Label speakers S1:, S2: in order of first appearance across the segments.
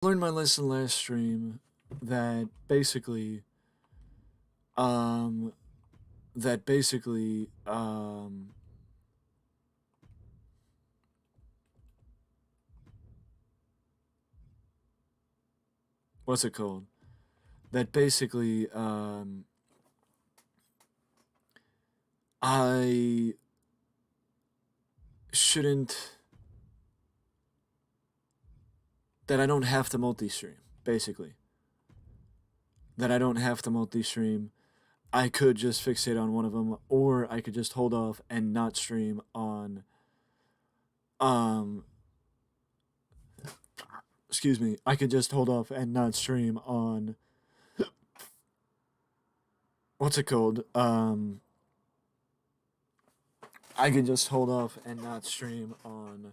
S1: Learned my lesson last stream that basically, um, that basically, what's it called? That basically, I shouldn't, that I don't have to multi-stream, basically. That I don't have to multi-stream. I could just fixate on one of them, or I could just hold off and not stream on, um, excuse me, I could just hold off and not stream on, what's it called? I could just hold off and not stream on,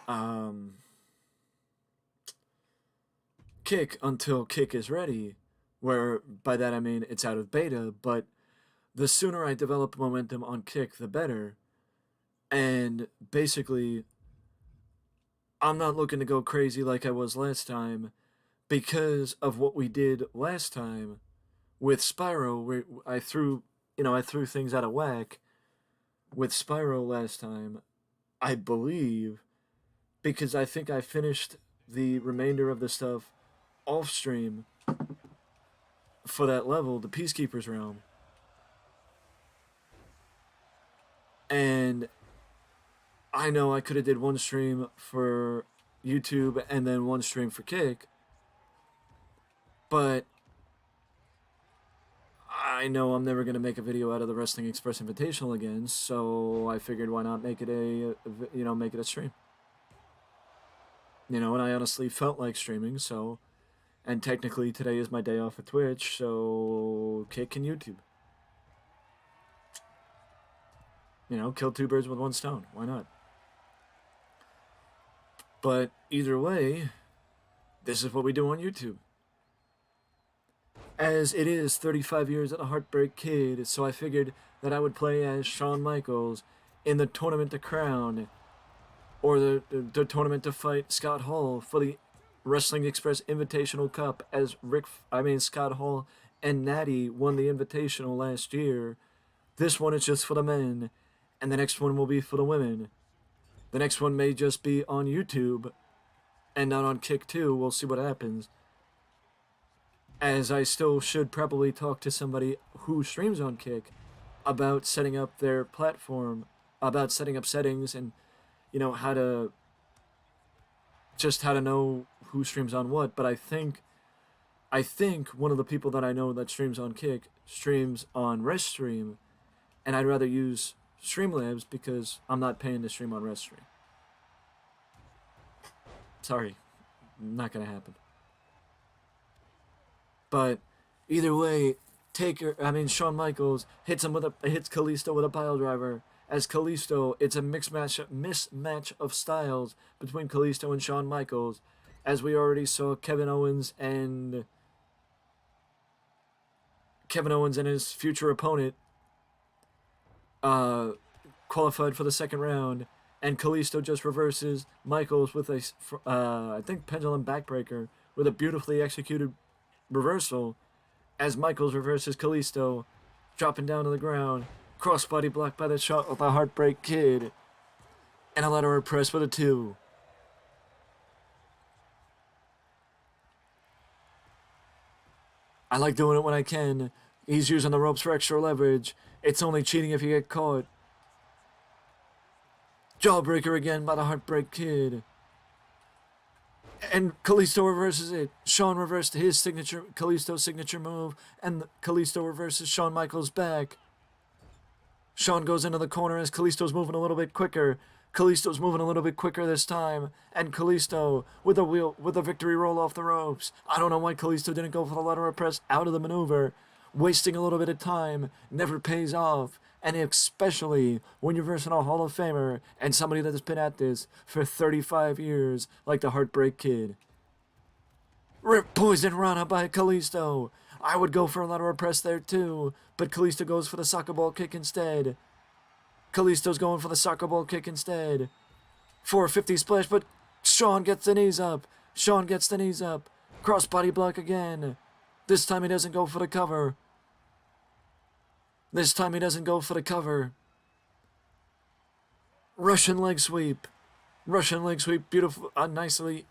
S1: um, Kick until Kick is ready, where by that I mean it's out of beta, but the sooner I develop momentum on Kick, the better. And basically, I'm not looking to go crazy like I was last time because of what we did last time with Spyro, where I threw things out of whack with Spyro last time, I believe, because I think I finished the remainder of the stuff off stream for that level, the Peacekeeper's Realm. And I know I could have did one stream for YouTube and then one stream for Kick, but I know I'm never gonna make a video out of the Wrestling Express Invitational again, so I figured why not make it make it a stream. And I honestly felt like streaming, so, and technically today is my day off at Twitch, so Kick and YouTube. Kill two birds with one stone. Why not? But either way, this is what we do on YouTube. As it is 35 years at a Heartbreak Kid, so I figured that I would play as Shawn Michaels in the Tournament to Crown, or the tournament to fight Scott Hall for the Wrestling Express Invitational Cup, as Scott Hall and Natty won the Invitational last year. This one is just for the men, and the next one will be for the women. The next one may just be on YouTube and not on Kick too. We'll see what happens. As I still should probably talk to somebody who streams on Kick about setting up their platform, about setting up settings and, how to know who streams on what. But I think one of the people that I know that streams on Kick streams on Restream, and I'd rather use Streamlabs because I'm not paying to stream on Restream. Sorry, not gonna happen. But either way, Shawn Michaels hits Kalisto with a pile driver. As Kalisto, it's a mismatch of styles between Kalisto and Shawn Michaels, as we already saw Kevin Owens and his future opponent qualified for the second round, and Kalisto just reverses Michaels with a I think pendulum backbreaker with a beautifully executed reversal, as Michaels reverses Kalisto, dropping down to the ground, crossbody blocked by the shot of the Heartbreak Kid, and a lateral press with a 2. I like doing it when I can. He's using the ropes for extra leverage. It's only cheating if you get caught. Jawbreaker again by the Heartbreak Kid. And Kalisto reverses it. Shawn reversed Kalisto's signature move, and Kalisto reverses Shawn Michaels back. Shawn goes into the corner as Kalisto's moving a little bit quicker. Kalisto's moving a little bit quicker this time, and Kalisto with a victory roll off the ropes. I don't know why Kalisto didn't go for the lateral press out of the maneuver. Wasting a little bit of time never pays off, and especially when you're versing a Hall of Famer and somebody that has been at this for 35 years, like the Heartbreak Kid. Rip Poison Rana by Kalisto. I would go for a lateral press there too, but Kalisto goes for the soccer ball kick instead. Kalisto's going for the soccer ball kick instead. 450 splash, but Shawn gets the knees up. Shawn gets the knees up. Crossbody block again. This time he doesn't go for the cover. This time he doesn't go for the cover. Russian leg sweep. Russian leg sweep. Beautiful, nicely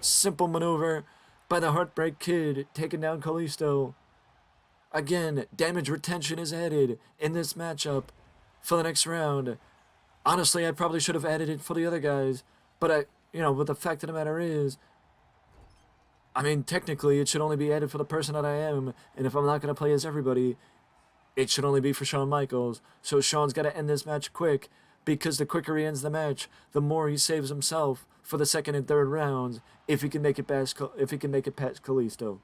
S1: simple maneuver by the Heartbreak Kid, taking down Kalisto. Again, damage retention is added in this matchup for the next round. Honestly, I probably should have added it for the other guys, but but the fact of the matter is, I mean, technically, it should only be added for the person that I am, and if I'm not going to play as everybody, it should only be for Shawn Michaels. So Shawn's got to end this match quick, because the quicker he ends the match, the more he saves himself for the second and third rounds, if he can make it past Kalisto.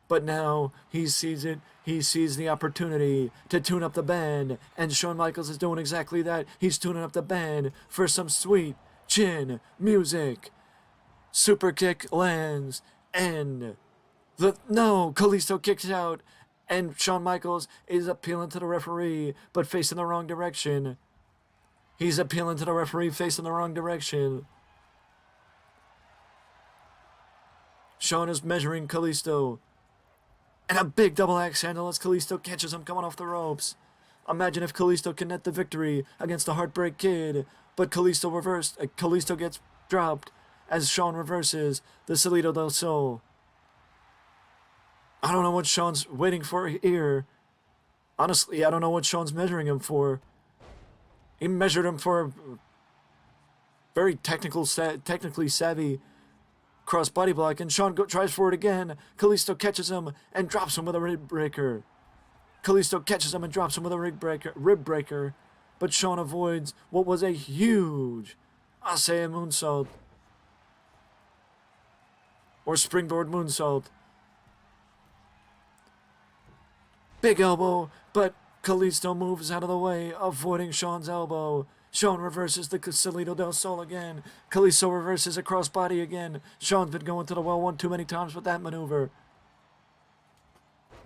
S1: But now he sees it. He sees the opportunity to tune up the band, and Shawn Michaels is doing exactly that. He's tuning up the band for some sweet chin music. Super kick lands, and Kalisto kicks out, and Shawn Michaels is appealing to the referee, but facing the wrong direction. He's appealing to the referee, facing the wrong direction. Shawn is measuring Kalisto. And a big double axe handle as Kalisto catches him coming off the ropes. Imagine if Kalisto can net the victory against the Heartbreak Kid. But Kalisto gets dropped as Shawn reverses the Salito del Sol. I don't know what Shawn's waiting for here. Honestly, I don't know what Shawn's measuring him for. He measured him for a very technically savvy cross body block, and Shawn tries for it again. Kalisto catches him and drops him with a rib breaker. Kalisto catches him and drops him with a rib breaker, but Shawn avoids what was a huge Asaya moonsault, or springboard moonsault. Big elbow, but Kalisto moves out of the way, avoiding Shawn's elbow. Shawn reverses the Salito del Sol again. Kalisto reverses a crossbody again. Shawn's been going to the well one too many times with that maneuver.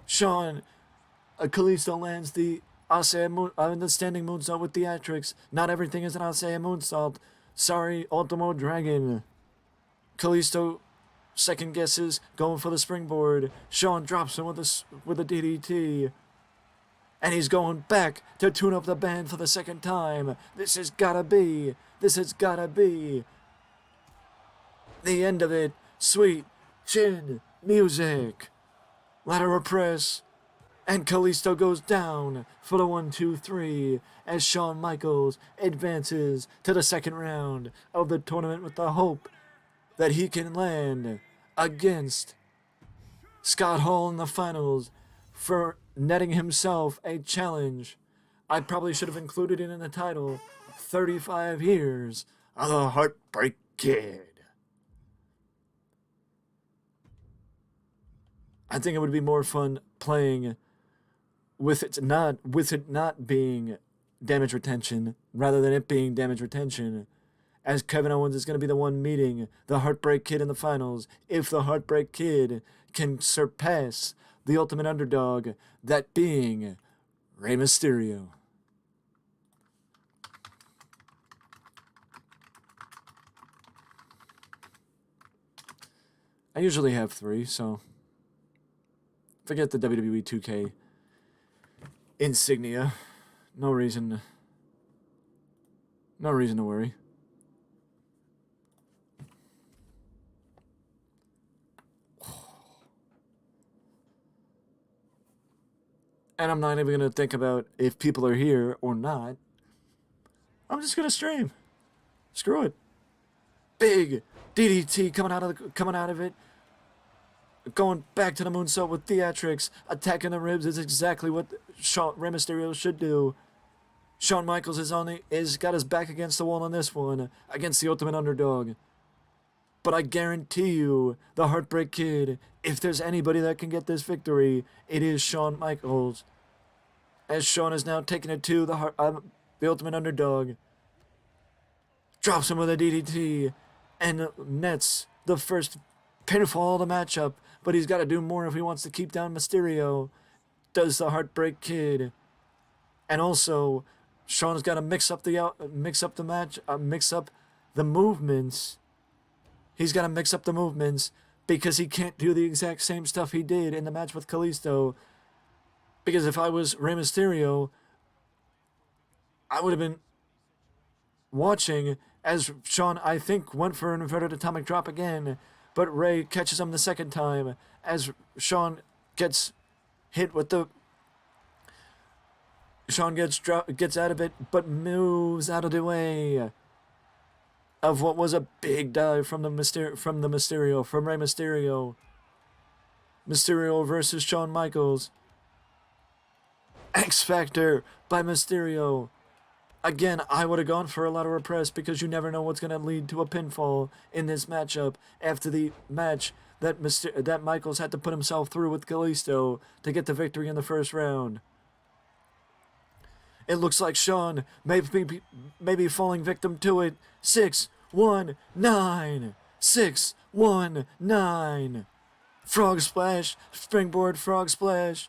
S1: Kalisto lands the the standing moonsault with theatrics. Not everything is an Asaya moonsault. Sorry, Ultimo Dragon. Kalisto second guesses, going for the springboard. Shawn drops him with a DDT. And he's going back to tune up the band for the second time. This has gotta be the end of it. Sweet chin music. Lateral press. And Kalisto goes down for the 1, 2, 3 as Shawn Michaels advances to the second round of the tournament with the hope that he can land against Scott Hall in the finals for netting himself a challenge. I probably should have included it in the title. 35 years of the Heartbreak Kid. I think it would be more fun playing with it not being damage retention rather than it being damage retention, as Kevin Owens is going to be the one meeting the Heartbreak Kid in the finals. If the Heartbreak Kid can surpass the ultimate underdog, that being Rey Mysterio. I usually have 3, so forget the WWE 2K insignia. No reason to worry. And I'm not even going to think about if people are here or not. I'm just going to stream. Screw it. Big DDT coming out of it. Going back to the moonsault with theatrics. Attacking the ribs is exactly what Rey Mysterio should do. Shawn Michaels is got his back against the wall on this one, against the ultimate underdog. But I guarantee you, the Heartbreak Kid, if there's anybody that can get this victory, it is Shawn Michaels. As Shawn is now taking it to the ultimate underdog. Drops him with a DDT and nets the first pinfall of the matchup. But he's got to do more if he wants to keep down Mysterio. Does the Heartbreak Kid. And also, Shawn's got to mix up the movements. He's got to mix up the movements because he can't do the exact same stuff he did in the match with Kalisto. Because if I was Rey Mysterio, I would have been watching as Shawn, I think, went for an inverted atomic drop again, but Rey catches him the second time as Shawn gets hit with the... Shawn gets out of it, but moves out of the way of what was a big dive from Rey Mysterio. Mysterio versus Shawn Michaels. X Factor by Mysterio. Again, I would have gone for a lateral press because you never know what's going to lead to a pinfall in this matchup after the match that Michaels had to put himself through with Kalisto to get the victory in the first round. It looks like Shawn may be falling victim to it. 6-1-9. 6-1-9. Frog splash. Springboard frog splash.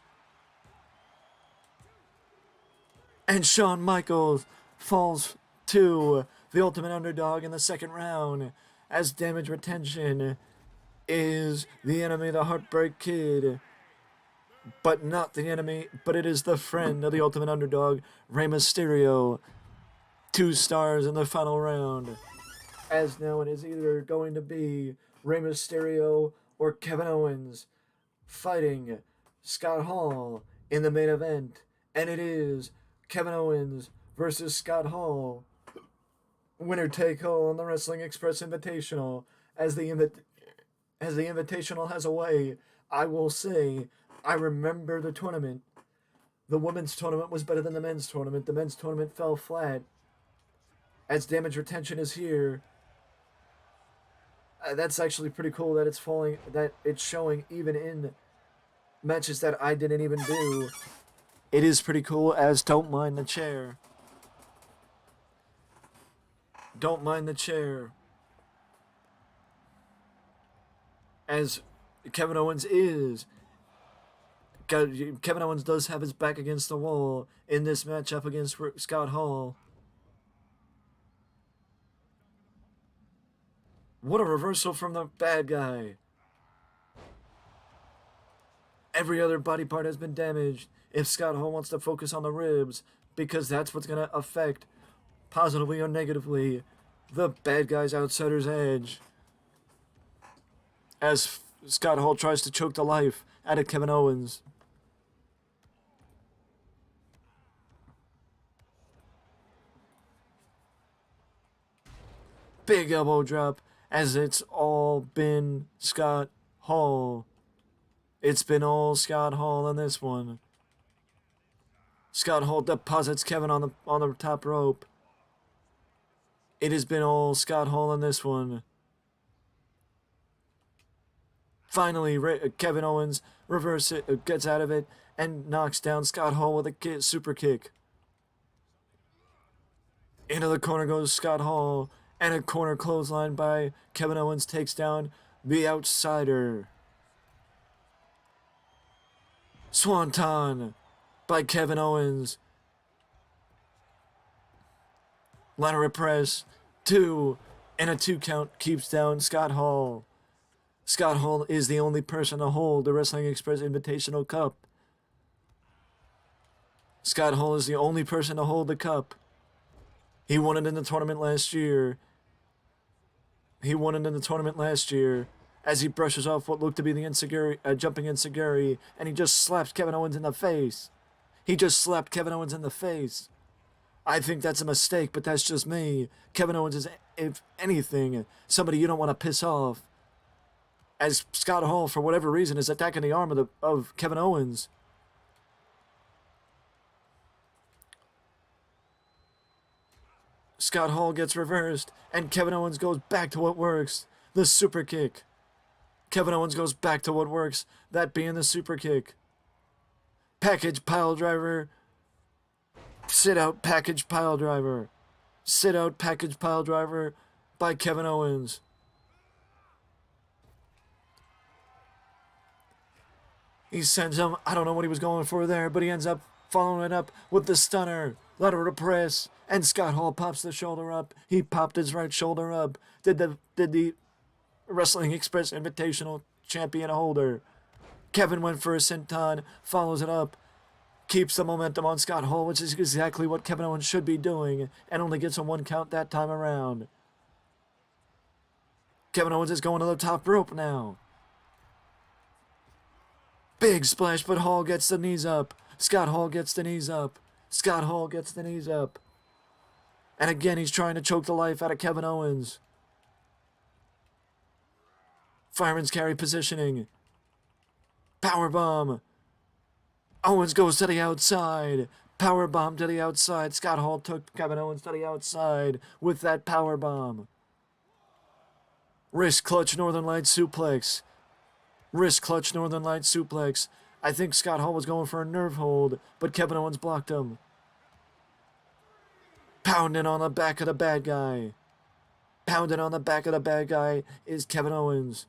S1: And Shawn Michaels falls to the Ultimate Underdog in the second round as Damage Retention is the enemy, the Heartbreak Kid. But not the enemy, but it is the friend of the Ultimate Underdog, Rey Mysterio. 2 stars in the final round. As now it is either going to be Rey Mysterio or Kevin Owens fighting Scott Hall in the main event. And it is Kevin Owens versus Scott Hall. Winner take all on the Wrestling Express Invitational. As the Invitational has a way, I will say, I remember the tournament. The women's tournament was better than the men's tournament. The men's tournament fell flat. As Damage Retention is here. That's actually pretty cool that it's showing even in matches that I didn't even do. It is pretty cool as Don't Mind the Chair. Don't Mind the Chair. As Kevin Owens does have his back against the wall in this matchup against Scott Hall. What a reversal from the bad guy. Every other body part has been damaged if Scott Hall wants to focus on the ribs, because that's what's going to affect, positively or negatively, the bad guy's outsider's edge. As Scott Hall tries to choke the life out of Kevin Owens. Big elbow drop as it's all been Scott Hall. It's been all Scott Hall in this one. Scott Hall deposits Kevin on the top rope. It has been all Scott Hall in this one. Finally, Kevin Owens gets out of it and knocks down Scott Hall with a super kick. Into the corner goes Scott Hall, and a corner clothesline by Kevin Owens takes down the outsider. Swanton by Kevin Owens. Lateral press, 2, and a 2 count keeps down Scott Hall. Scott Hall is the only person to hold the Wrestling Express Invitational Cup. Scott Hall is the only person to hold the cup. He won it in the tournament last year. As he brushes off what looked to be the jumping enziguri, and he just slaps Kevin Owens in the face. I think that's a mistake, but that's just me. Kevin Owens is, if anything, somebody you don't want to piss off. As Scott Hall, for whatever reason, is attacking the arm of Kevin Owens. Scott Hall gets reversed, and Kevin Owens goes back to what works, the super kick. Kevin Owens goes back to what works, that being the super kick. Package pile driver. Sit out package pile driver. Sit out package pile driver by Kevin Owens. He sends him, I don't know what he was going for there, but he ends up following it up with the stunner. Lateral press, And Scott Hall pops the shoulder up. He popped his right shoulder up. Did the Wrestling Express Invitational champion holder. Kevin went for a senton, follows it up, keeps the momentum on Scott Hall, which is exactly what Kevin Owens should be doing, and only gets a 1 count that time around. Kevin Owens is going to the top rope now. Big splash, but Hall gets the knees up. Scott Hall gets the knees up. Scott Hall gets the knees up. And again, he's trying to choke the life out of Kevin Owens. Fireman's carry positioning. Powerbomb. Owens goes to the outside. Powerbomb to the outside. Scott Hall took Kevin Owens to the outside with that powerbomb. Wrist clutch Northern Lights suplex. Wrist clutch Northern Lights suplex. I think Scott Hall was going for a nerve hold, but Kevin Owens blocked him. Pounding on the back of the bad guy. Pounding on the back of the bad guy is Kevin Owens.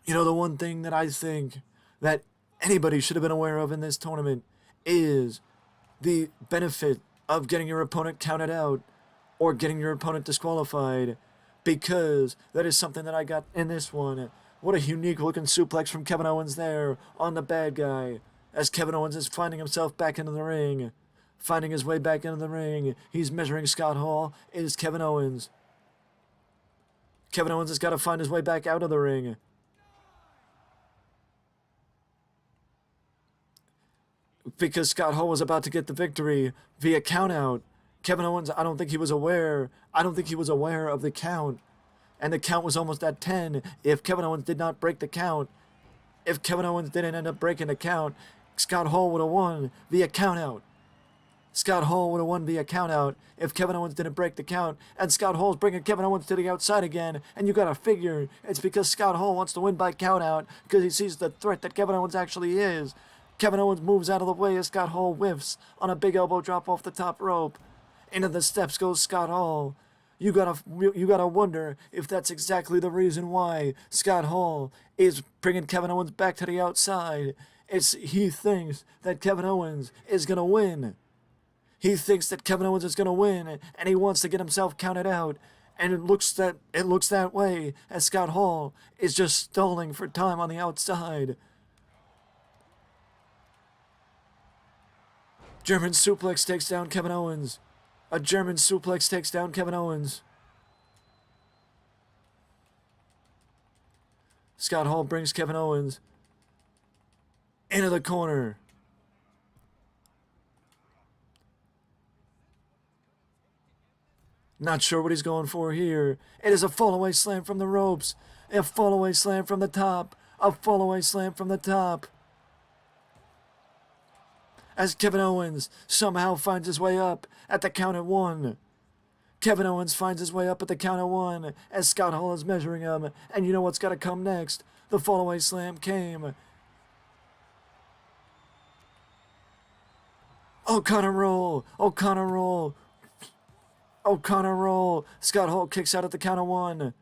S1: You know, the one thing that I think that anybody should have been aware of in this tournament is the benefit of getting your opponent counted out or getting your opponent disqualified, because that is something that I got in this one. What a unique looking suplex from Kevin Owens there on the bad guy as Kevin Owens is finding himself back into the ring. Finding his way back into the ring. He's measuring Scott Hall. It is Kevin Owens. Kevin Owens has got to find his way back out of the ring. Because Scott Hall was about to get the victory via countout. Kevin Owens, I don't think he was aware of the count. And the count was almost at 10 if Kevin Owens did not break the count. If Kevin Owens didn't end up breaking the count, Scott Hall would have won via countout. Scott Hall would have won via countout if Kevin Owens didn't break the count. And Scott Hall's bringing Kevin Owens to the outside again. And you gotta figure it's because Scott Hall wants to win by countout because he sees the threat that Kevin Owens actually is. Kevin Owens moves out of the way as Scott Hall whiffs on a big elbow drop off the top rope. Into the steps goes Scott Hall. You gotta wonder if that's exactly the reason why Scott Hall is bringing Kevin Owens back to the outside. He thinks that Kevin Owens is gonna win. He thinks that Kevin Owens is gonna win, and he wants to get himself counted out. And it looks that way as Scott Hall is just stalling for time on the outside. German suplex takes down Kevin Owens. A German suplex takes down Kevin Owens. Scott Hall brings Kevin Owens into the corner. Not sure what he's going for here. It is a fallaway slam from the ropes. A fallaway slam from the top. A fallaway slam from the top. As Kevin Owens somehow finds his way up at the count at 1. Kevin Owens finds his way up at the count at 1 as Scott Hall is measuring him. And you know what's got to come next? The fallaway slam came. O'Connor roll. O'Connor roll. O'Connor roll. Scott Hall kicks out at the count of 1.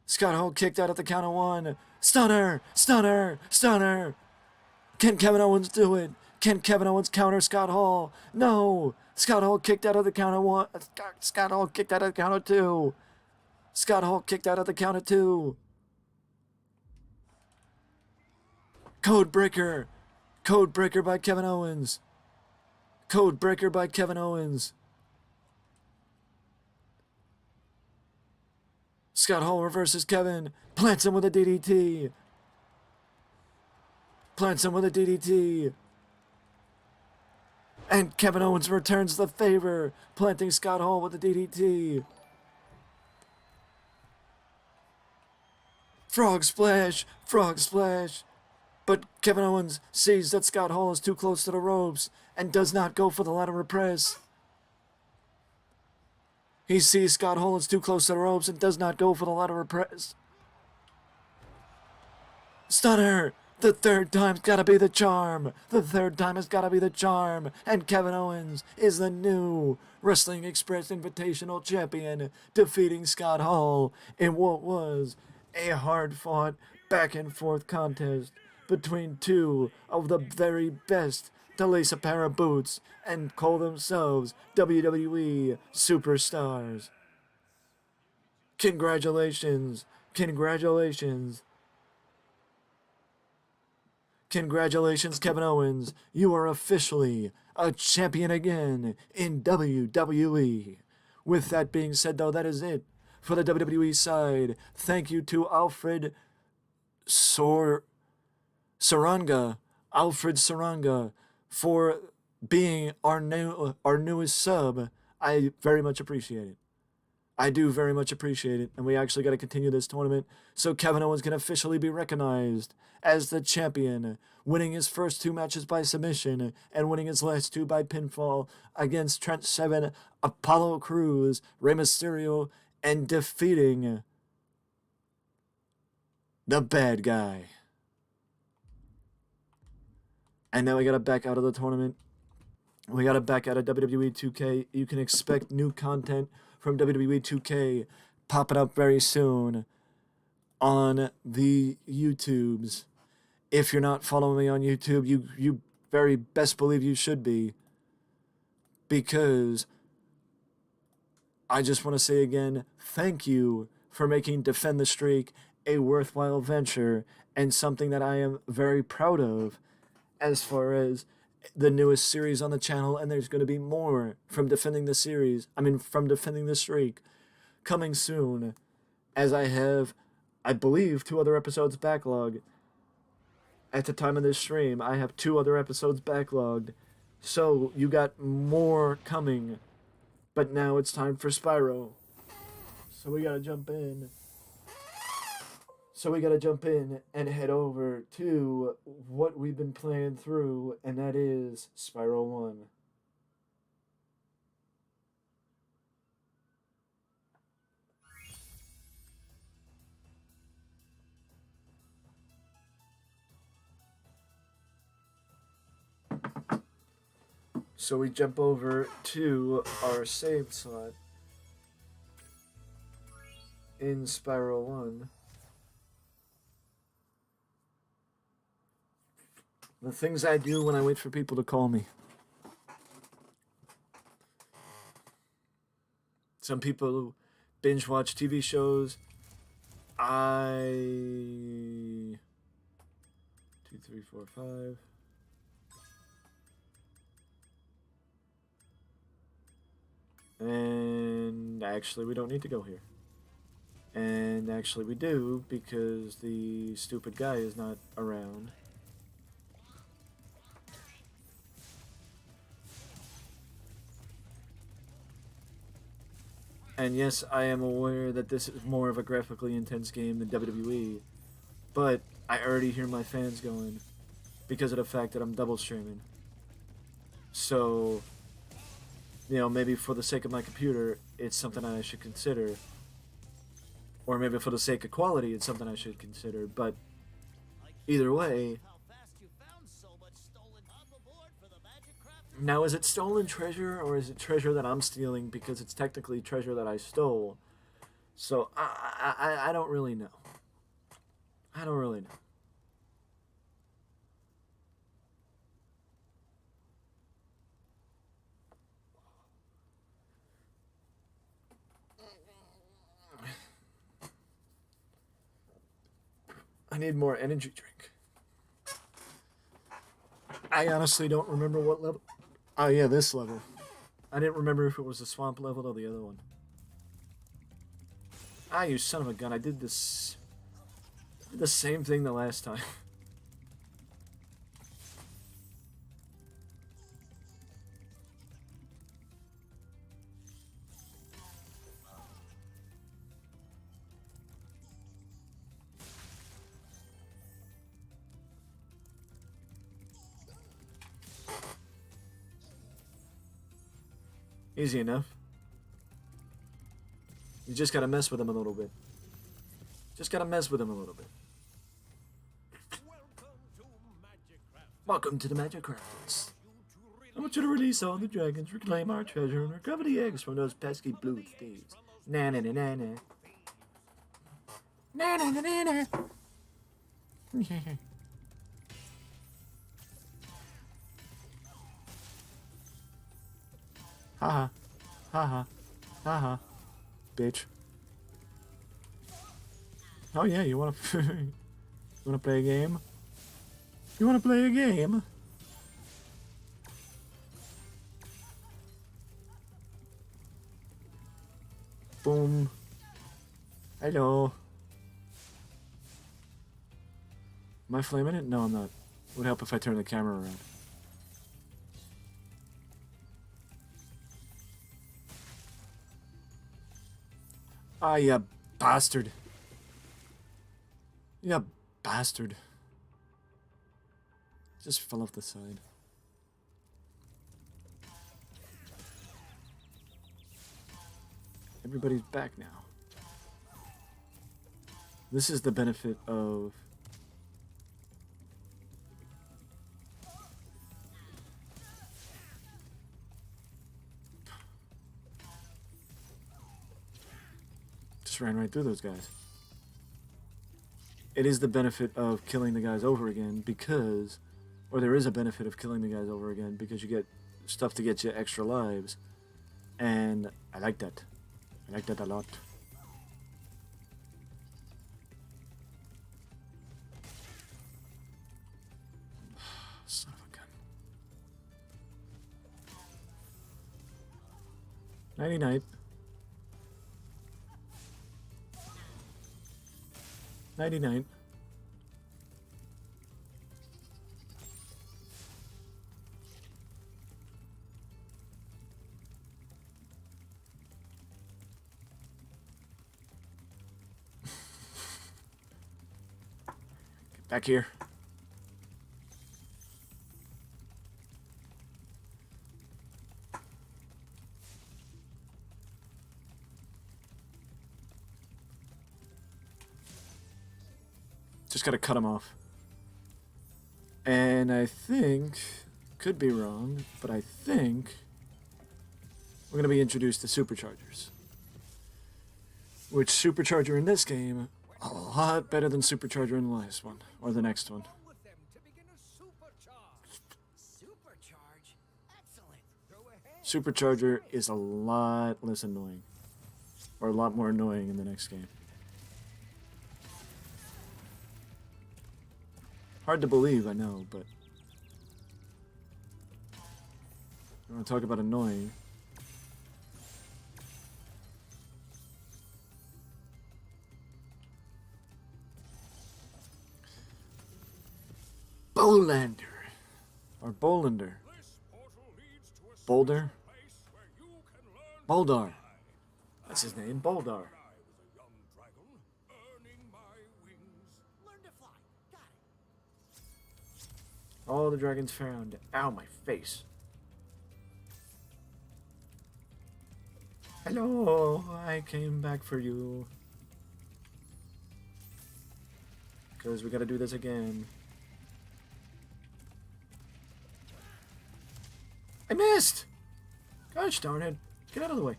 S1: Scott Hall kicked out at the count of 1. Stunner. Stunner. Stunner. Can Kevin Owens do it? Can Kevin Owens counter Scott Hall? No! Scott Hall kicked out of the count of 1. Scott Hall kicked out of the count of 2. Scott Hall kicked out of the count of 2. Code breaker. Code breaker by Kevin Owens. Code breaker by Kevin Owens. Scott Hall reverses Kevin. Plants him with a DDT. Plants him with a DDT. And Kevin Owens returns the favor, planting Scott Hall with a DDT. Frog splash, frog splash. But Kevin Owens sees that Scott Hall is too close to the ropes and does not go for the ladder press. He sees Scott Hall is too close to the ropes and does not go for the ladder press. Stunner! The third time's gotta be the charm. The third time has gotta be the charm. And Kevin Owens is the new Wrestling Express Invitational Champion, defeating Scott Hall in what was a hard-fought, back-and-forth contest between two of the very best to lace a pair of boots and call themselves WWE superstars. Congratulations, congratulations, congratulations, Kevin Owens. You are officially a champion again in WWE. With that being said, though, that is it for the WWE side. Thank you to Alfred Saranga, for being our newest sub. I very much appreciate it. I do very much appreciate it, and we actually got to continue this tournament so Kevin Owens can officially be recognized as the champion, winning his first 2 matches by submission and winning his last 2 by pinfall against Trent Seven, Apollo Crews, Rey Mysterio, and defeating the bad guy. And now we got to back out of the tournament. We got to back out of WWE 2K. You can expect new content from WWE 2K popping up very soon on the YouTubes. If you're not following me on YouTube, you very best believe you should be, because I just want to say again, thank you for making Defend the Streak a worthwhile venture and something that I am very proud of as far as the newest series on the channel, and there's going to be more from Defending the Streak coming soon, as I have, I believe, 2 other episodes backlogged. At the time of this stream, I have 2 other episodes backlogged, so you got more coming, but now it's time for Spyro, so we gotta jump in. So we gotta jump in and head over to what we've been playing through, and that is Spyro 1. So we jump over to our save slot in Spyro 1. The things I do when I wait for people to call me. Some people binge watch TV shows. 2, 3, 4, 5. And actually, we don't need to go here. And actually, we do, because the stupid guy is not around. And yes, I am aware that this is more of a graphically intense game than WWE, but I already hear my fans going because of the fact that I'm double streaming. So, you know, maybe for the sake of my computer, it's something I should consider. Or maybe for the sake of quality, it's something I should consider. But either way, now, is it stolen treasure, or is it treasure that I'm stealing because it's technically treasure that I stole? So, I don't really know. I don't really know. I need more energy drink. I honestly don't remember what level. Oh yeah, this level. I didn't remember if it was the swamp level or the other one. Ah, you son of a gun! I did this. The same thing the last time. Easy enough. You just gotta mess with him a little bit. Just gotta mess with him a little bit. Welcome to the Magic Crafts. I want you to release all the dragons, reclaim our treasure, and recover the eggs from those pesky blue thieves. Na na na na na. Na na na na na. Haha. Haha. Haha. Bitch. Oh yeah, you wanna you wanna play a game? You wanna play a game? Boom. Hello. Am I flaming it? No, I'm not. It would help if I turn the camera around. Ah, you bastard. You bastard. Just fell off the side. Everybody's back now. This is the benefit of... Just ran right through those guys. It is the benefit of killing the guys over again because... Or there is a benefit of killing the guys over again because you get stuff to get you extra lives. And I like that. I like that a lot. Son of a gun. 99. 99. Get back here. Just gotta cut him off. And I think, could be wrong, but I think we're gonna be introduced to superchargers. Which supercharger in this game, a lot better than supercharger in the last one, or the next one. Supercharger is a lot less annoying, or a lot more annoying in the next game. Hard to believe, I know, but I want to talk about annoying. Bolander. Or Bolander. Boulder? Boldar. That's his name, Boldar. All the dragons found. Ow, my face. Hello, I came back for you. Because we gotta do this again. I missed! Gosh darn it. Get out of the way.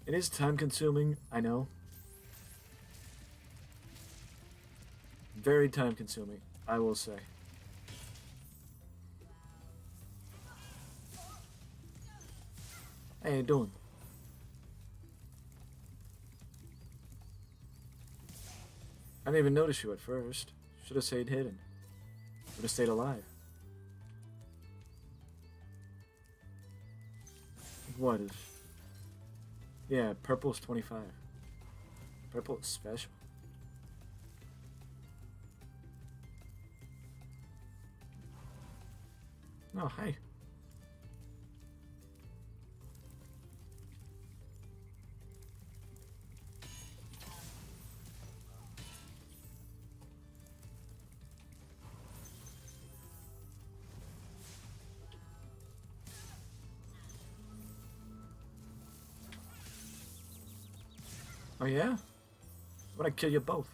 S1: It is time consuming, I know. Very time consuming, I will say. How you doing? I didn't even notice you at first. Should have stayed hidden. Would have stayed alive. What is... Yeah, purple is 25. Purple is special. Oh, hi. Oh yeah? What I kill you both?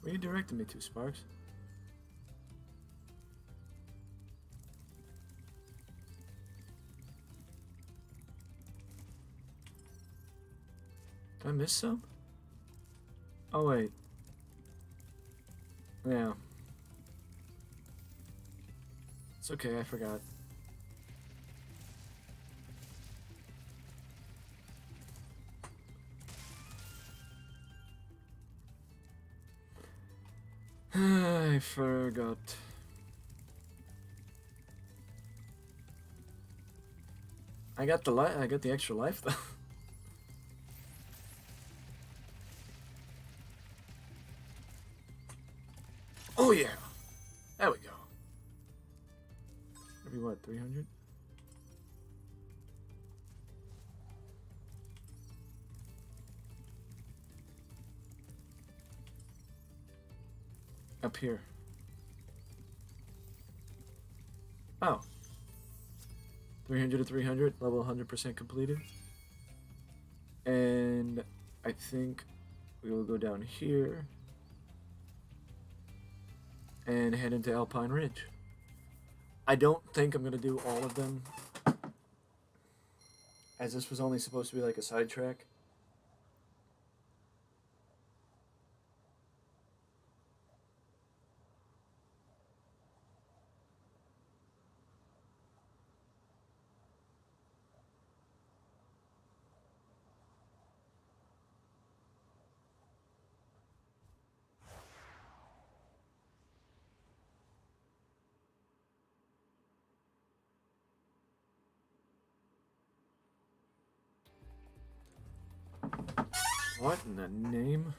S1: Where you directing me to, Sparks? Did I miss some? Oh, wait. Yeah. It's okay, I forgot. I forgot. I got the extra life though. Oh yeah. There we go. Maybe what, 300? Up here. Oh. 300 to 300, level 100% completed. And I think we will go down here and head into Alpine Ridge. I don't think I'm going to do all of them, as this was only supposed to be like a sidetrack. What in the name?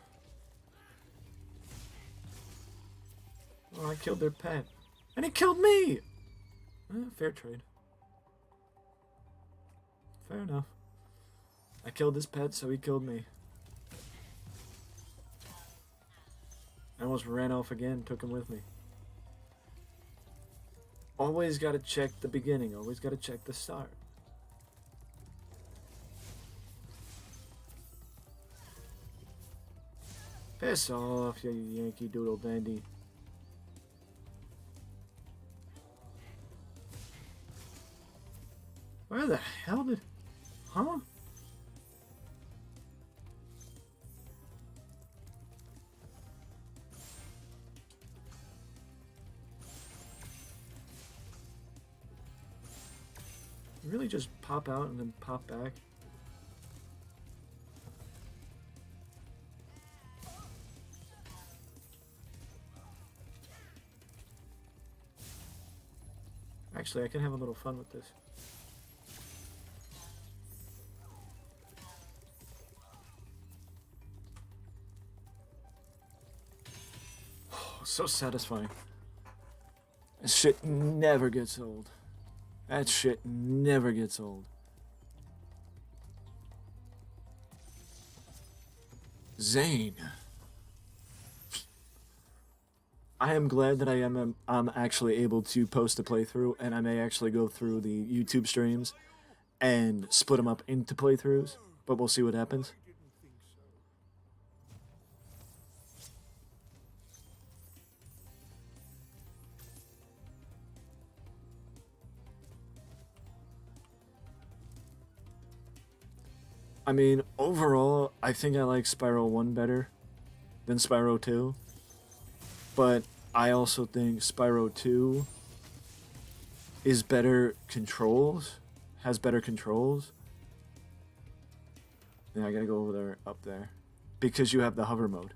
S1: Oh, I killed their pet. And he killed me! Fair trade. Fair enough. I killed his pet, so he killed me. I almost ran off again, took him with me. Always gotta check the beginning, always gotta check the start. Piss off, you Yankee Doodle Dandy. Where the hell did... Huh? You really just pop out and then pop back? Actually, I can have a little fun with this. Oh, so satisfying. This shit never gets old. That shit never gets old. Zane. I am glad that I'm actually able to post a playthrough, and I may actually go through the YouTube streams and split them up into playthroughs, but we'll see what happens. I mean, overall, I think I like Spyro 1 better than Spyro 2. But I also think Spyro 2 is better controls, has better controls. Yeah, I gotta go over there, up there. Because you have the hover mode.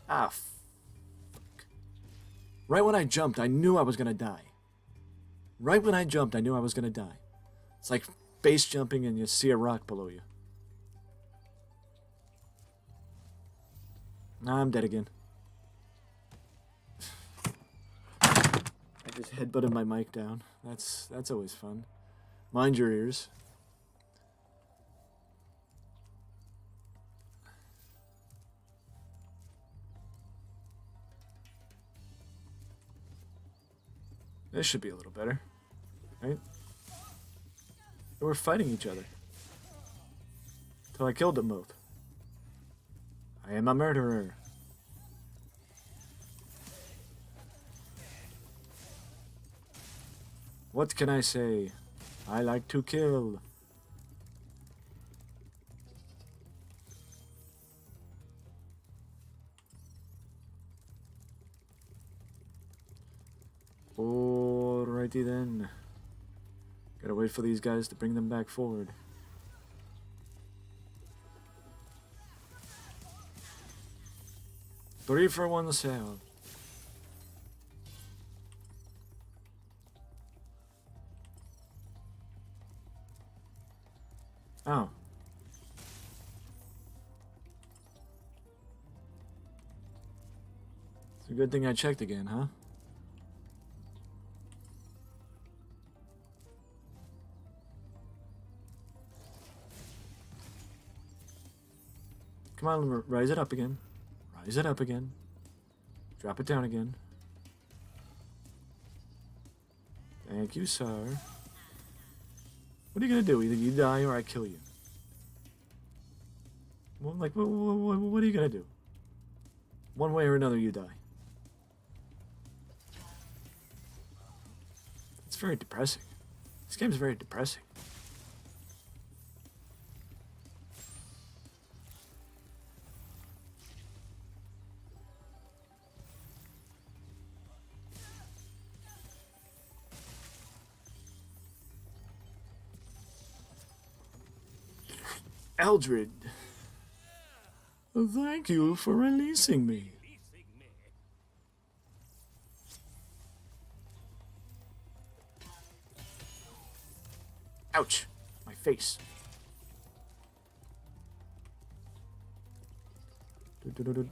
S1: Ah, fuck. Right when I jumped, I knew I was gonna die. Right when I jumped, I knew I was gonna die. It's like base jumping and you see a rock below you. Nah, I'm dead again. I just headbutted my mic down. That's always fun. Mind your ears. This should be a little better, right? We're fighting each other. Till I killed them both. I am a murderer. What can I say? I like to kill. Alrighty then. Gotta wait for these guys to bring them back forward. Three for one sale. Oh. It's a good thing I checked again, huh? Come on, rise it up again. Rise it up again. Drop it down again. Thank you, sir. What are you gonna do? Either you die or I kill you. Well, like, what are you gonna do? One way or another, you die. It's very depressing. This game's very depressing. Eldred, thank you for releasing me. Ouch, my face. Totally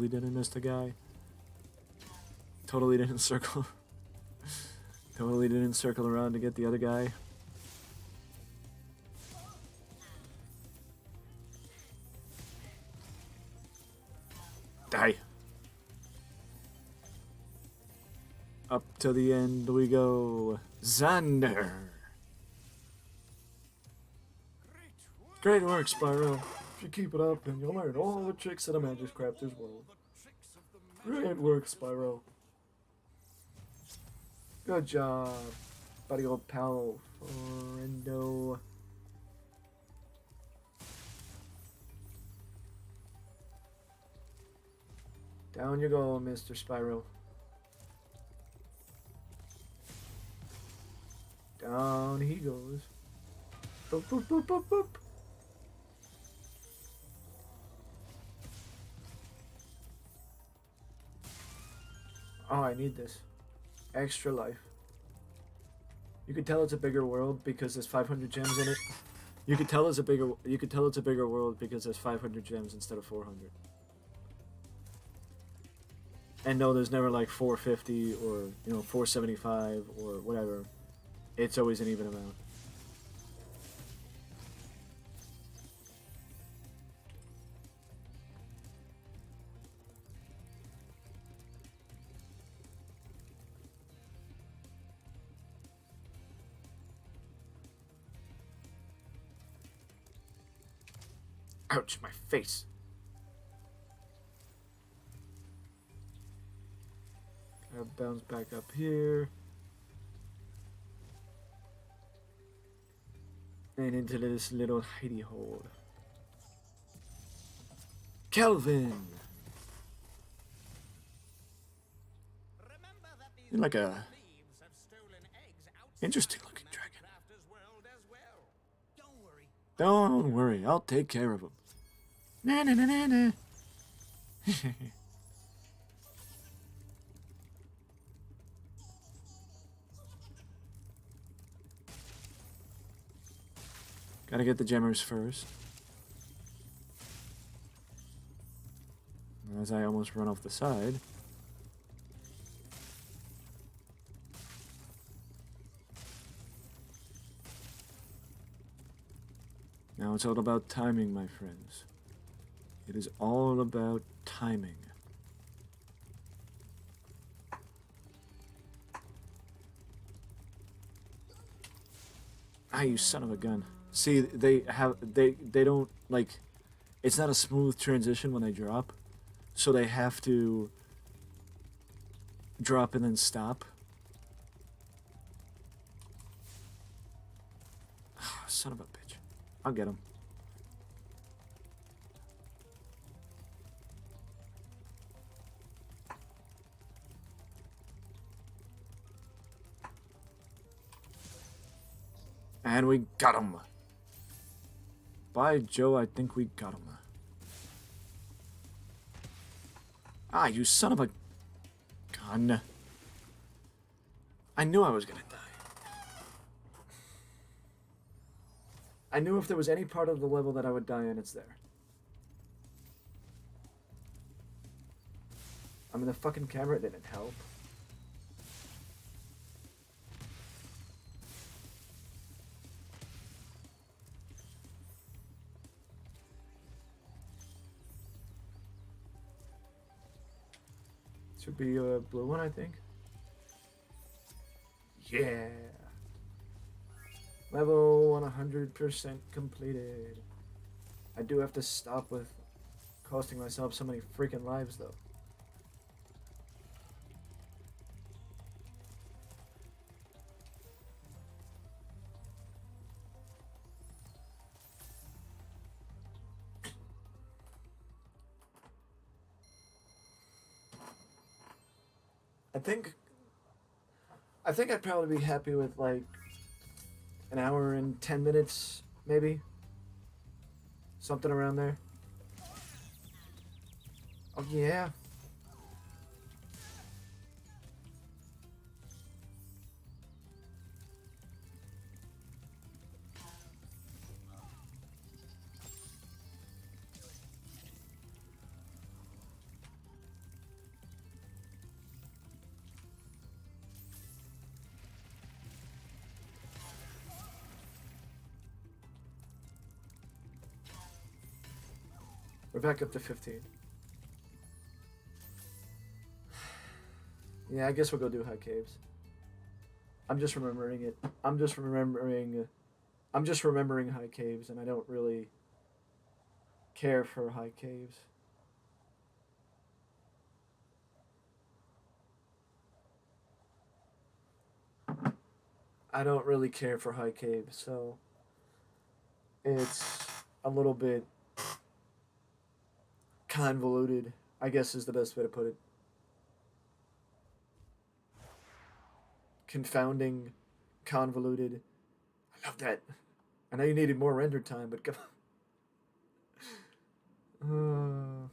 S1: didn't miss the guy. Totally didn't circle. Totally didn't circle around to get the other guy. Die. Up to the end we go. Xander. Great work, Spyro. If you keep it up, then you'll learn all the tricks of the Magic Crafter's world. Great work, Spyro. Good job, buddy old pal, friendo. Down you go, Mr. Spyro. Down he goes. Boop, boop, boop, boop, boop. Oh, I need this. Extra life. You can tell it's a bigger world because there's 500 gems in it. You could tell it's a bigger world because there's 500 gems instead of 400. And no, there's never like 450 or, 475 or whatever. It's always an even amount. Ouch, my face. Gotta bounce back up here. And into this little hidey hole. Kelvin! You're like a interesting looking dragon. Don't worry, I'll take care of him. Na na na na na. Gotta get the gemmers first. As I almost run off the side. Now it's all about timing, my friends. It is all about timing. Ah, you son of a gun. See, they don't, like, it's not a smooth transition when they drop, so they have to drop and then stop. Son of a bitch. I'll get him. And we got him. By Joe, I think we got him. Ah, you son of a gun. I knew I was gonna die. I knew if there was any part of the level that I would die in, it's there. I mean, the fucking camera didn't help. Should be a blue one, I think. Yeah. Level 100% completed. I do have to stop with costing myself so many freaking lives, though. I think I'd probably be happy with like an hour and 10 minutes, maybe. Something around there. Oh yeah. We're back up to 15. Yeah, I guess we'll go do High Caves. I'm just remembering it. I'm just remembering High Caves, and I don't really care for High Caves. I don't really care for High Caves, so it's a little bit convoluted, I guess is the best way to put it. Confounding, convoluted. I love that. I know you needed more render time, but come on.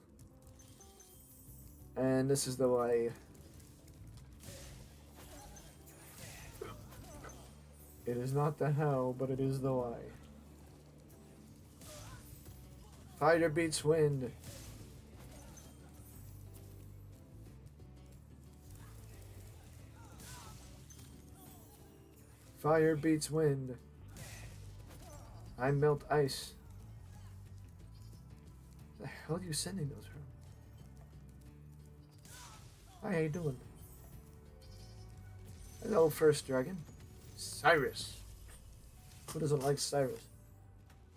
S1: And this is the way. It is not the how, but it is the why. Fire beats wind. Fire beats wind. I melt ice. The hell are you sending those from? Hi, how you doing? Hello, first dragon. Cyrus. Who doesn't like Cyrus?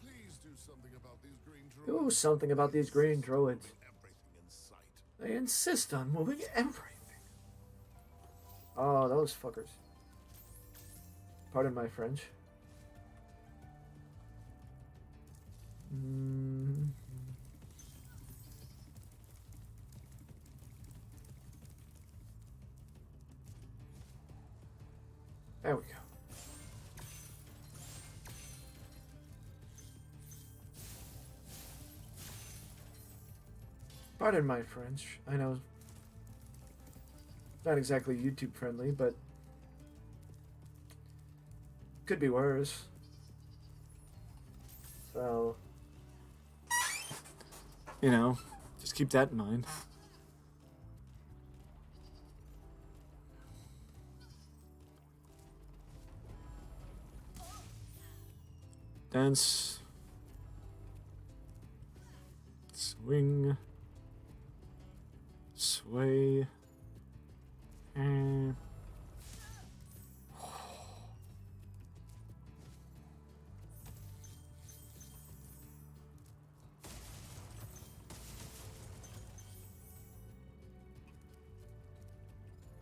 S2: Please do something about these green droids.
S1: Do something about these green droids. They insist on moving everything. Oh, those fuckers. Pardon my French. There we go. Pardon my French. I know it's not exactly YouTube friendly, but could be worse. So, you know, just keep that in mind. Dance. Swing. Sway. And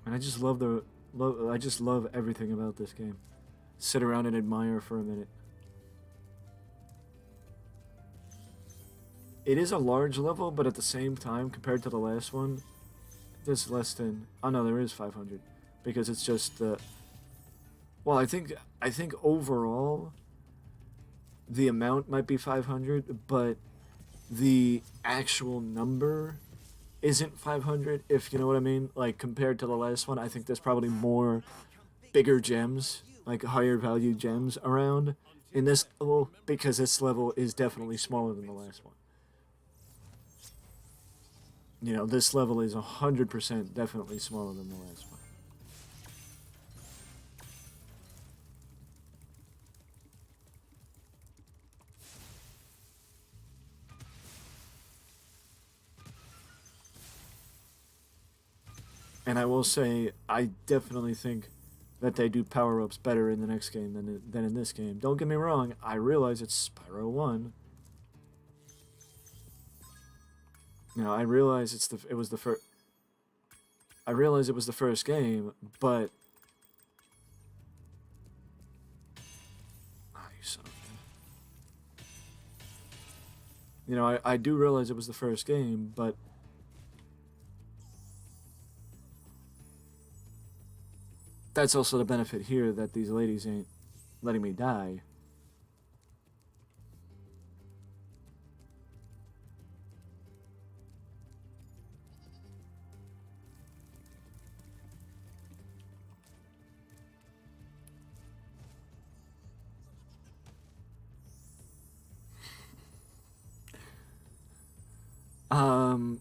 S1: I just love I just love everything about this game. Sit around and admire for a minute. It is a large level, but at the same time, compared to the last one, there's less than. Oh no, there is 500, because it's just the. Well, I think overall, the amount might be 500, but the actual number isn't 500, if you know what I mean. Like, compared to the last one, I think there's probably more bigger gems, like higher value gems around in this level, because this level is definitely smaller than the last one. You know, this level is 100% definitely smaller than the last one. And I will say, I definitely think that they do power-ups better in the next game than in this game. Don't get me wrong, I realize it's Spyro 1. You know, I realize it was the first... I realize it was the first game, but... Ah, you son of a... You know, I do realize it was the first game, but... That's also the benefit here, that these ladies ain't letting me die. Um...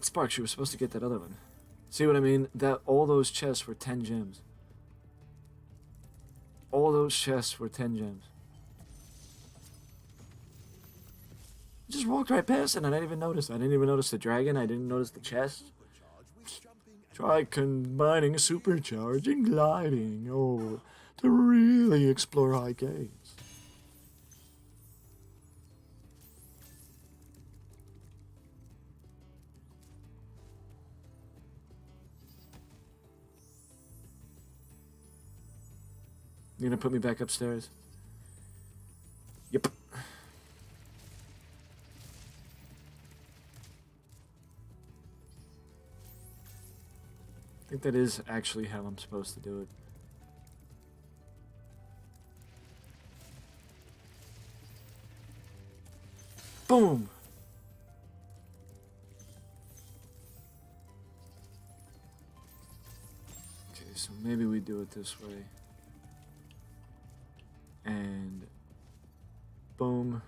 S1: Sparks, you were supposed to get that other one. See what I mean? That all those chests were 10 gems. All those chests were 10 gems. I just walked right past it and I didn't even notice. I didn't even notice the dragon. I didn't notice the chest. Try combining supercharge and gliding. Oh, to really explore high games. You gonna put me back upstairs? Yep. I think that is actually how I'm supposed to do it. Boom! Okay, so maybe we do it this way. And boom.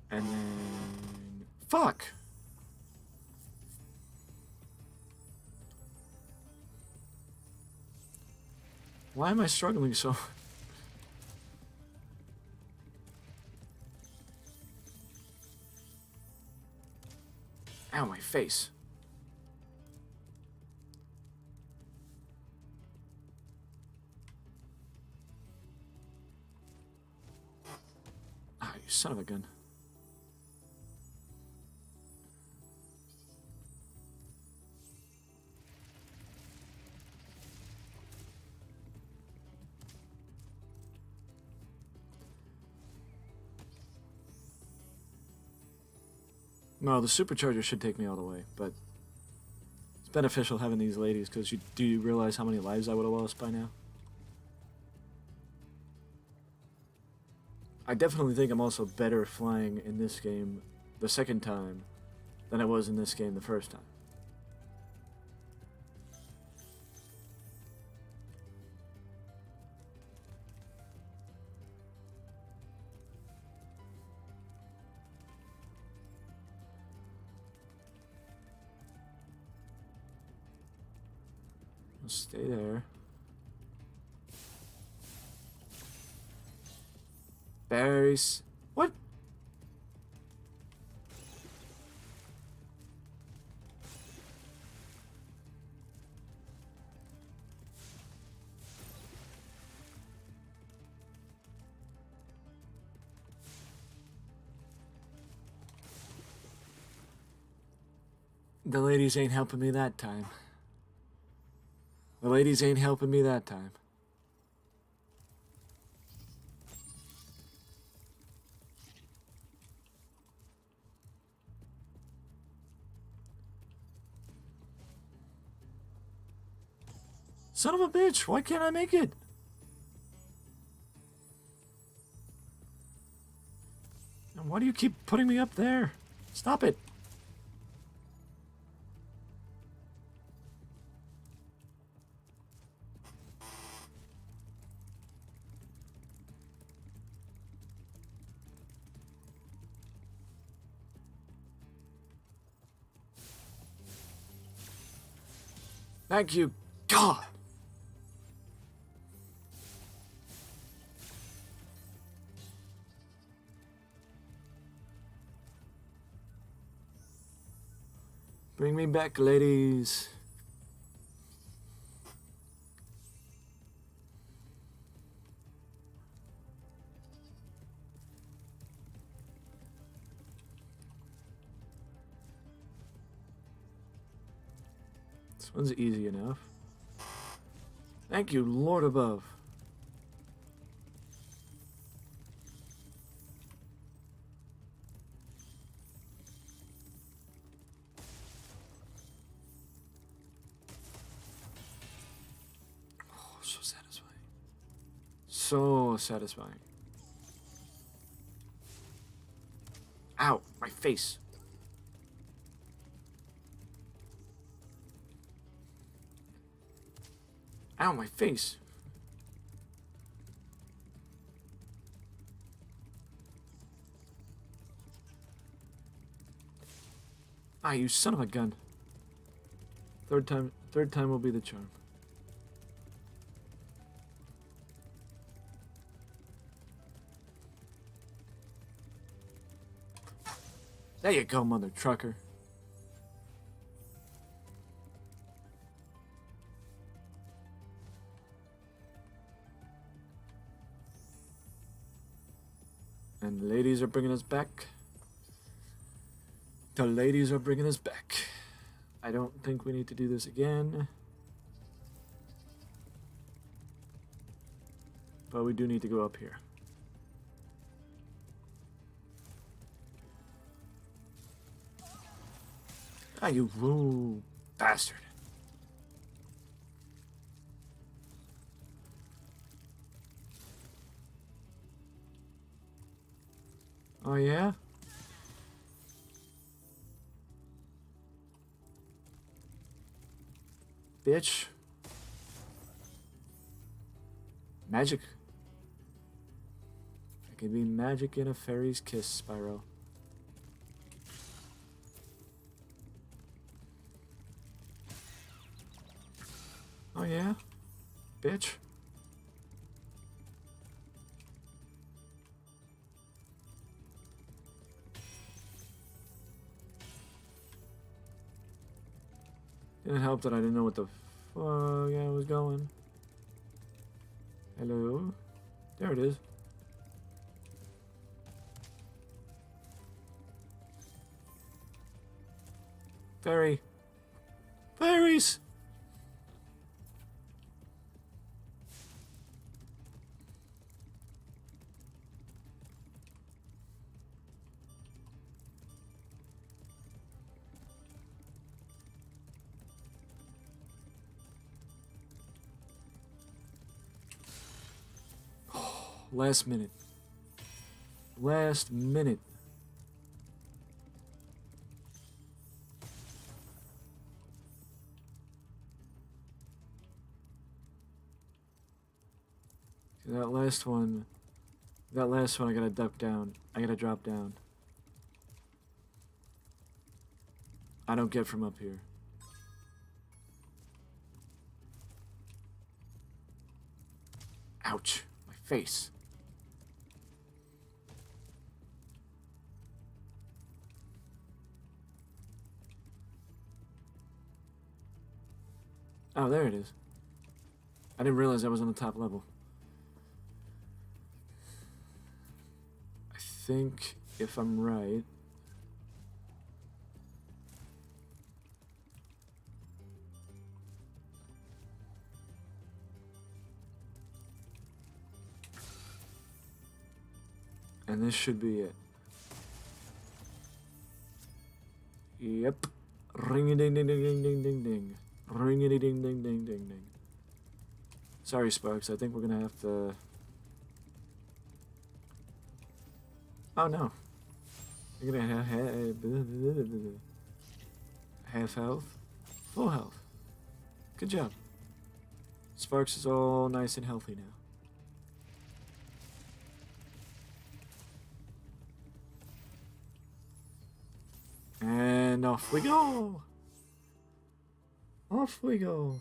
S1: And then fuck. Why am I struggling so? Ow, my face. Ah, you son of a gun. No, the supercharger should take me all the way, but it's beneficial having these ladies, because do you realize how many lives I would have lost by now? I definitely think I'm also better flying in this game the second time than I was in this game the first time. Stay there. Berries. What? The ladies ain't helping me that time. The ladies ain't helping me that time. Son of a bitch, why can't I make it? And why do you keep putting me up there? Stop it. Thank you, God. Bring me back, ladies. This one's easy enough. Thank you, Lord above. Oh, so satisfying. So satisfying. Ow, my face. Ow, my face. Ah, you son of a gun. Third time will be the charm. There you go, mother trucker. And the ladies are bringing us back. The ladies are bringing us back. I don't think we need to do this again. But we do need to go up here. Ah, you woo bastard. Oh, yeah? Bitch. Magic. It can be magic in a fairy's kiss, Spyro. Oh, yeah? Bitch. Didn't help that I didn't know what the fuck I was going. Hello? There it is. Fairy. Fairies! Last minute. Last minute. That last one I gotta duck down. I gotta drop down. I don't get from up here. Ouch. My face. Oh, there it is. I didn't realize I was on the top level. I think, if I'm right... And this should be it. Yep. Ring-a-ding-ding-ding-ding-ding-ding. Ring-a-ding-ding-ding-ding-ding. Sorry, Sparks. I think we're gonna have to. Oh no. You're gonna have half health, full health. Good job. Sparks is all nice and healthy now. And off we go. Off we go.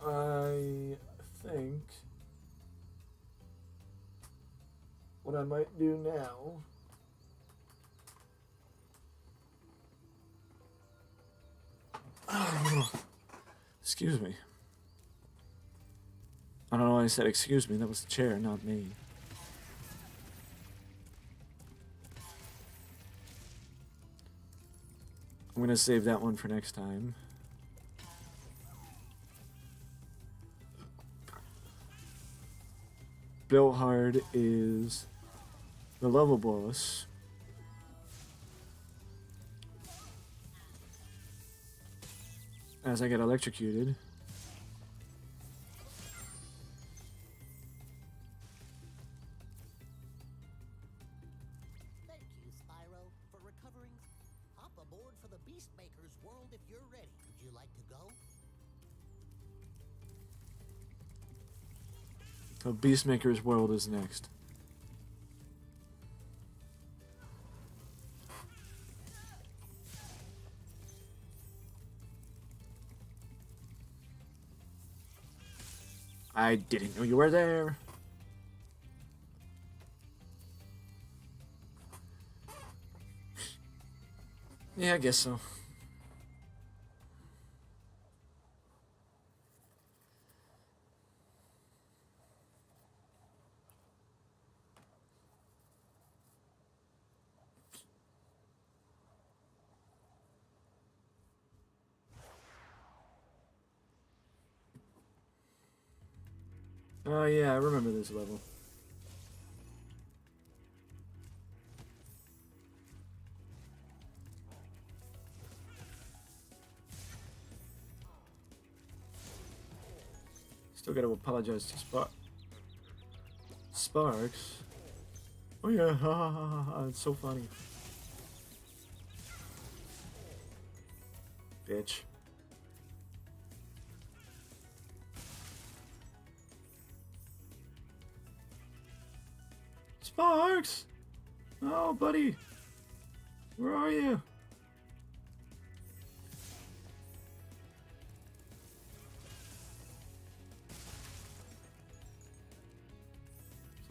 S1: I think what I might do now excuse me. I don't know why I said excuse me. That was the chair, not me. I'm gonna save that one for next time. Built Hard is the level boss. As I get electrocuted.
S3: Thank you, Spyro, for recovering. Hop aboard for the Beastmaker's world if you're ready. Would you like to go?
S1: So Beastmaker's world is next. I didn't know you were there. Yeah, I guess so. Oh yeah, I remember this level. Still gotta apologize to Sparks. Oh yeah, ha ha ha ha ha, it's so funny. Bitch. Sparks! Oh, buddy. Where are you?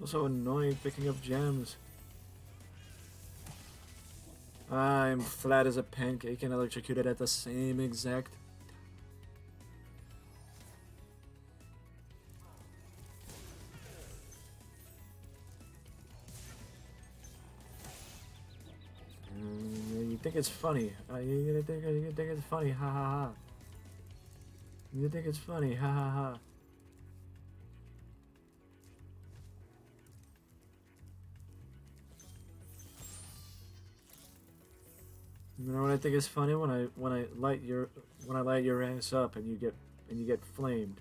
S1: It's so annoying picking up gems. I'm flat as a pancake and electrocuted at the same exact. You think it's funny? You think it's funny? Ha ha ha! You think it's funny? Ha ha ha! You know what I think is funny when I light your ass up and you get flamed.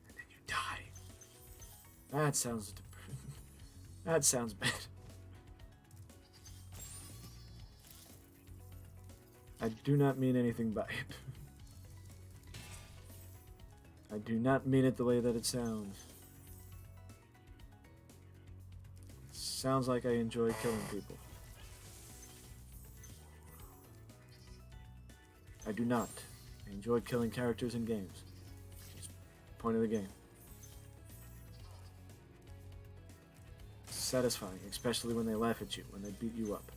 S1: And then you die. That sounds that sounds bad. I do not mean anything by it. I do not mean it the way that it sounds. Sounds like I enjoy killing people. I do not. I enjoy killing characters in games. It's the point of the game. It's satisfying, especially when they laugh at you, when they beat you up.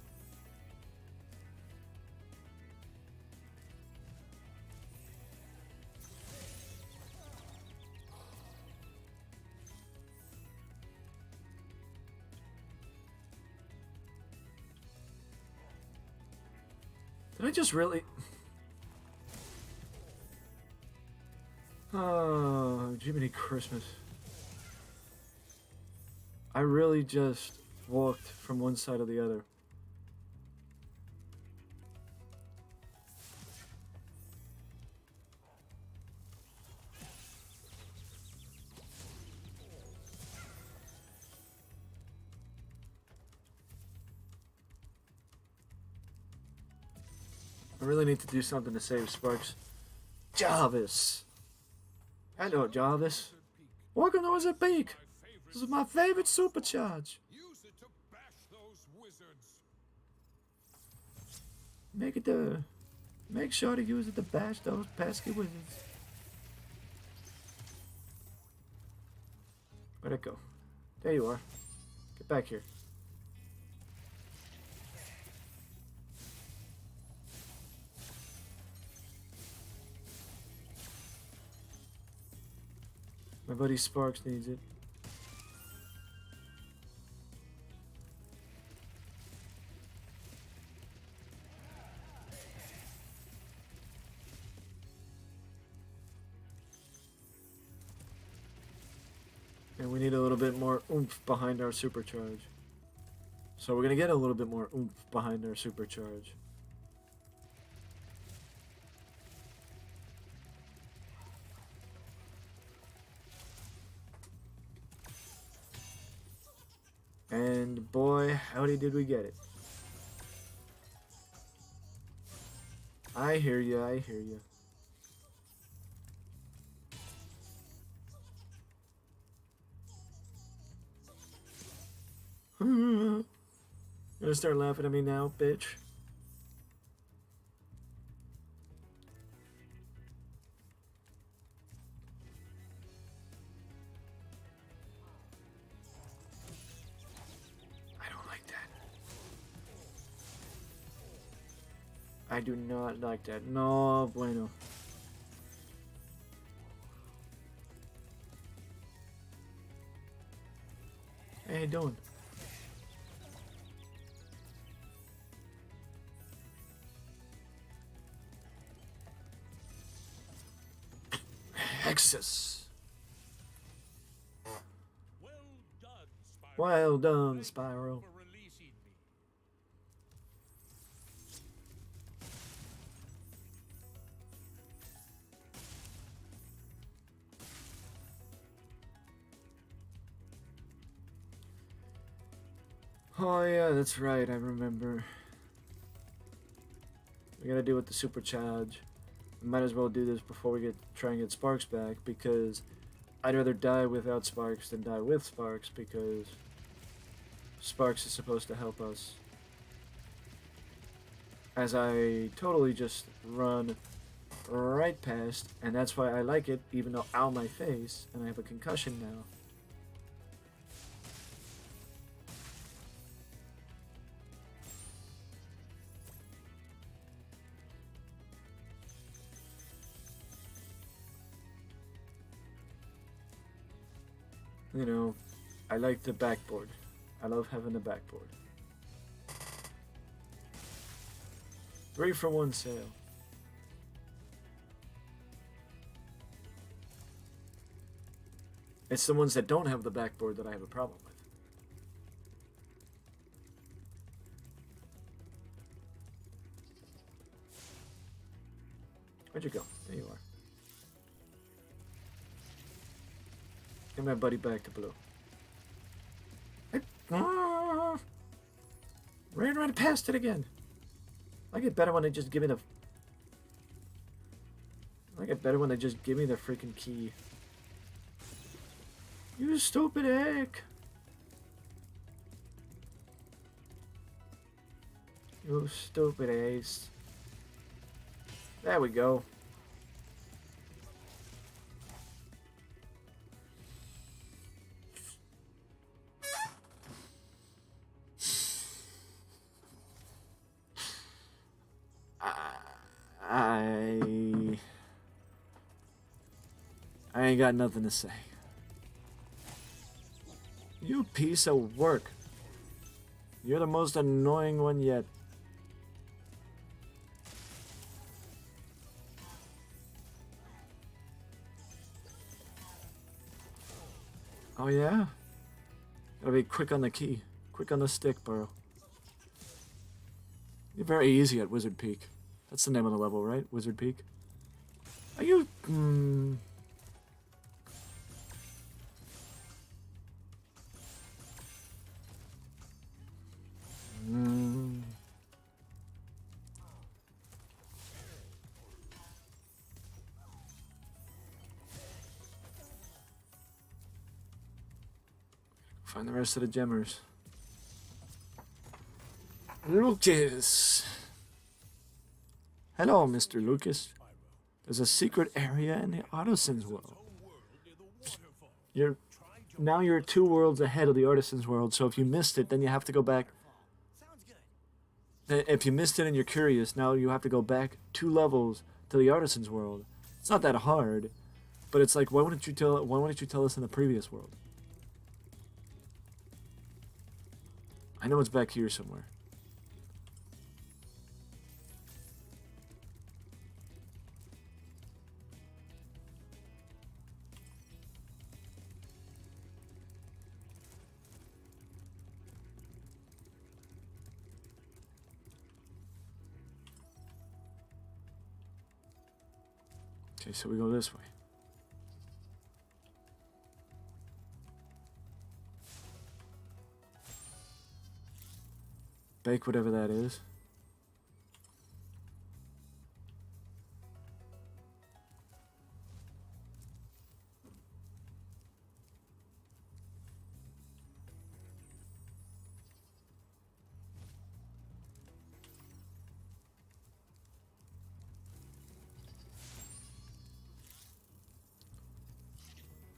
S1: Did I just really... Oh, Jiminy Christmas. I really just walked from one side to the other. I really need to do something to save Sparks. Jarvis! Hello, Jarvis. Welcome to Wizard Peak. This is my favorite supercharge.
S2: Use it to bash those wizards.
S1: Make sure to use it to bash those pesky wizards. Where'd it go? There you are. Get back here. My buddy Sparks needs it. And we need a little bit more oomph behind our supercharge. So we're gonna get a little bit more oomph behind our supercharge. And boy, howdy did we get it. I hear you, I hear you. You gonna start laughing at me now, bitch? I don't like that. I do not like that. No bueno. How you doing? Texas. Well done, Spyro.
S2: For releasing me.
S1: Oh yeah, that's right, I remember. We gotta do with the supercharge. We might as well do this before we try and get Sparks back, because I'd rather die without Sparks than die with Sparks, because Sparks is supposed to help us. As I totally just run right past, and that's why I like it, even though ow my face, and I have a concussion now. You know, I like the backboard. I love having the backboard. 3 for 1 sale. It's the ones that don't have the backboard that I have a problem with. Where'd you go? There you are. Get my buddy back to blue. Ran right past it again. I like it better when they just give me the... I like it better when they just give me the freaking key. You stupid egg. You stupid ace. There we go. I ain't got nothing to say. You piece of work. You're the most annoying one yet. Oh yeah? Gotta be quick on the key. Quick on the stick, bro. You're very easy at Wizard Peak. That's the name of the level, right? Wizard Peak. Are you... Find the rest of the gemmers. Lucas! Hello, Mr. Lucas. There's a secret area in the Artisan's world. Now you're 2 worlds ahead of the Artisan's world, so if you missed it, then you have to go back. If you missed it and you're curious, now you have to go back 2 levels to the Artisan's world. It's not that hard, but it's like, why wouldn't you tell us in the previous world? I know it's back here somewhere. Okay, so we go this way. Bake whatever that is.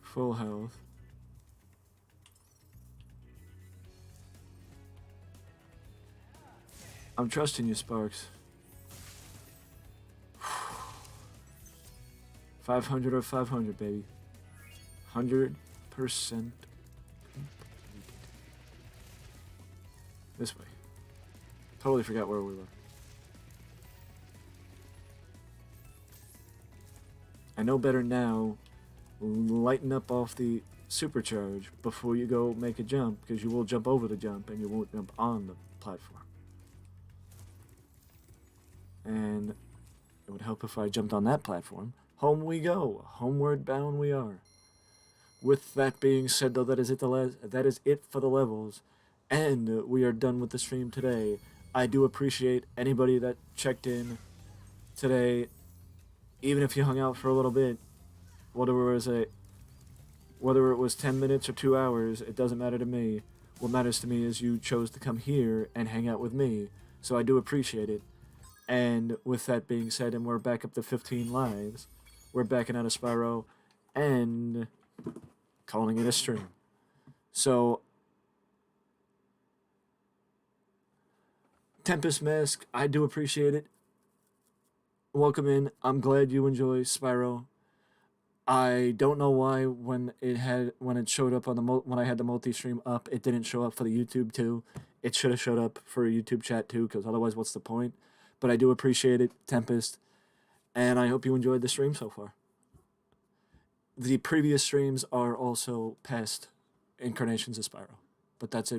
S1: Full health. I'm trusting you, Sparks. 500 or 500, baby. 100%. This way. Totally forgot where we were. I know better now. Lighten up off the supercharge before you go make a jump, because you will jump over the jump and you won't jump on the platform. And it would help if I jumped on that platform. Home we go. Homeward bound we are. With that being said, though, that is it for the levels. And we are done with the stream today. I do appreciate anybody that checked in today, even if you hung out for a little bit. Whether it was 10 minutes or 2 hours, it doesn't matter to me. What matters to me is you chose to come here and hang out with me. So I do appreciate it. And with that being said, and we're back up to 15 lives, we're backing out of Spyro and calling it a stream. So, Tempest Mask, I do appreciate it. Welcome in. I'm glad you enjoy Spyro. I don't know why when it showed up on when I had the multi-stream up, it didn't show up for the YouTube too. It should have showed up for a YouTube chat too, because otherwise, what's the point? But I do appreciate it, Tempest, and I hope you enjoyed the stream so far. The previous streams are also past incarnations of Spyro, but that's it.